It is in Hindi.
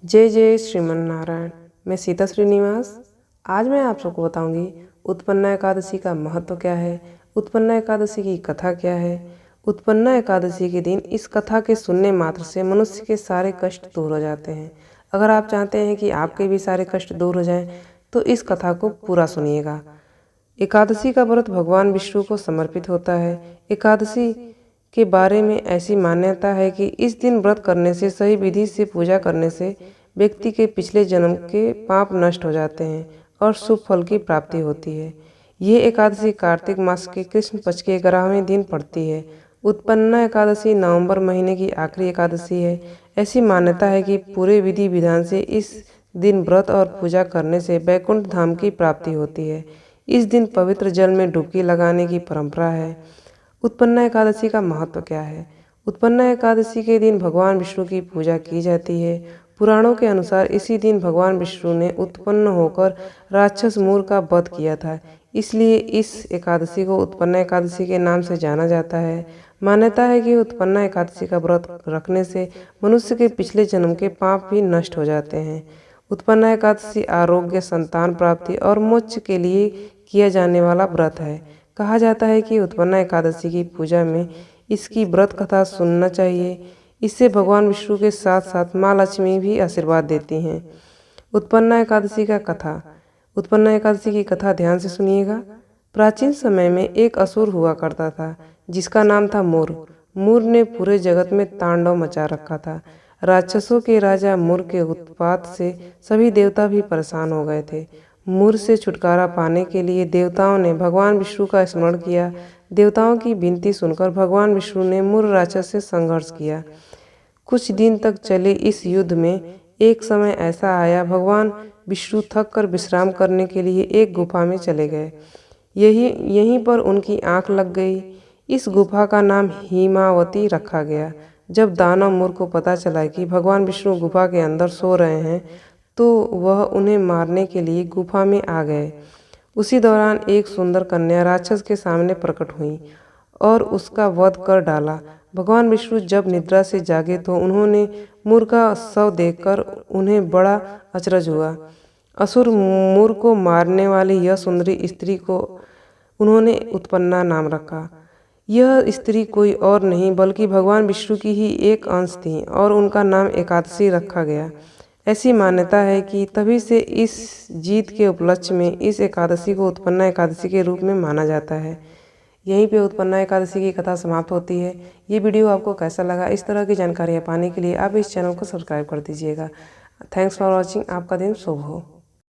जय जय श्रीमन नारायण। मैं सीता श्रीनिवास। आज मैं आप सबको बताऊंगी उत्पन्ना एकादशी का महत्व क्या है, उत्पन्ना एकादशी की कथा क्या है। उत्पन्ना एकादशी के दिन इस कथा के सुनने मात्र से मनुष्य के सारे कष्ट दूर हो जाते हैं। अगर आप चाहते हैं कि आपके भी सारे कष्ट दूर हो जाएं, तो इस कथा को पूरा सुनिएगा। एकादशी का व्रत भगवान विष्णु को समर्पित होता है। एकादशी के बारे में ऐसी मान्यता है कि इस दिन व्रत करने से, सही विधि से पूजा करने से व्यक्ति के पिछले जन्म के पाप नष्ट हो जाते हैं और शुभ फल की प्राप्ति होती है। ये एकादशी कार्तिक मास के कृष्ण पक्ष के 11वें दिन पड़ती है। उत्पन्ना एकादशी नवंबर महीने की आखिरी एकादशी है। ऐसी मान्यता है कि पूरे विधि विधान से इस दिन व्रत और पूजा करने से वैकुंठ धाम की प्राप्ति होती है। इस दिन पवित्र जल में डुबकी लगाने की परंपरा है। उत्पन्ना एकादशी का महत्व क्या है? उत्पन्ना एकादशी के दिन भगवान विष्णु की पूजा की जाती है। पुराणों के अनुसार इसी दिन भगवान विष्णु ने उत्पन्न होकर राक्षस मूर का वध किया था, इसलिए इस एकादशी को उत्पन्ना एकादशी के नाम से जाना जाता है। मान्यता है कि उत्पन्ना एकादशी का व्रत रखने से मनुष्य के पिछले जन्म के पाप भी नष्ट हो जाते हैं। उत्पन्ना एकादशी आरोग्य, संतान प्राप्ति और मोक्ष के लिए किया जाने वाला व्रत है। कहा जाता है कि उत्पन्ना एकादशी की पूजा में इसकी व्रत कथा सुनना चाहिए। इससे भगवान विष्णु के साथ साथ माँ लक्ष्मी भी आशीर्वाद देती हैं। उत्पन्ना एकादशी का कथा। उत्पन्ना एकादशी की कथा ध्यान से सुनिएगा। प्राचीन समय में एक असुर हुआ करता था जिसका नाम था मूर। मूर ने पूरे जगत में तांडव मचा रखा था। राक्षसों के राजा मूर के उत्पात से सभी देवता भी परेशान हो गए थे। मूर से छुटकारा पाने के लिए देवताओं ने भगवान विष्णु का स्मरण किया। देवताओं की विनती सुनकर भगवान विष्णु ने मूर राक्षस से संघर्ष किया। कुछ दिन तक चले इस युद्ध में एक समय ऐसा आया, भगवान विष्णु थक कर विश्राम करने के लिए एक गुफा में चले गए। यहीं पर उनकी आंख लग गई। इस गुफा का नाम हिमावती रखा गया। जब दानव मूर को पता चला कि भगवान विष्णु गुफा के अंदर सो रहे हैं, तो वह उन्हें मारने के लिए गुफा में आ गए। उसी दौरान एक सुंदर कन्या राक्षस के सामने प्रकट हुई और उसका वध कर डाला। भगवान विष्णु जब निद्रा से जागे तो उन्होंने मूर का शव देखकर उन्हें बड़ा अचरज हुआ। असुर मूर को मारने वाली यह सुंदरी स्त्री को उन्होंने उत्पन्ना नाम रखा। यह स्त्री कोई और नहीं बल्कि भगवान विष्णु की ही एक अंश थी और उनका नाम एकादशी रखा गया। ऐसी मान्यता है कि तभी से इस जीत के उपलक्ष्य में इस एकादशी को उत्पन्ना एकादशी के रूप में माना जाता है। यहीं पे उत्पन्ना एकादशी की कथा समाप्त होती है। ये वीडियो आपको कैसा लगा? इस तरह की जानकारियाँ पाने के लिए आप इस चैनल को सब्सक्राइब कर दीजिएगा। Thanks for watching. आपका दिन शुभ हो।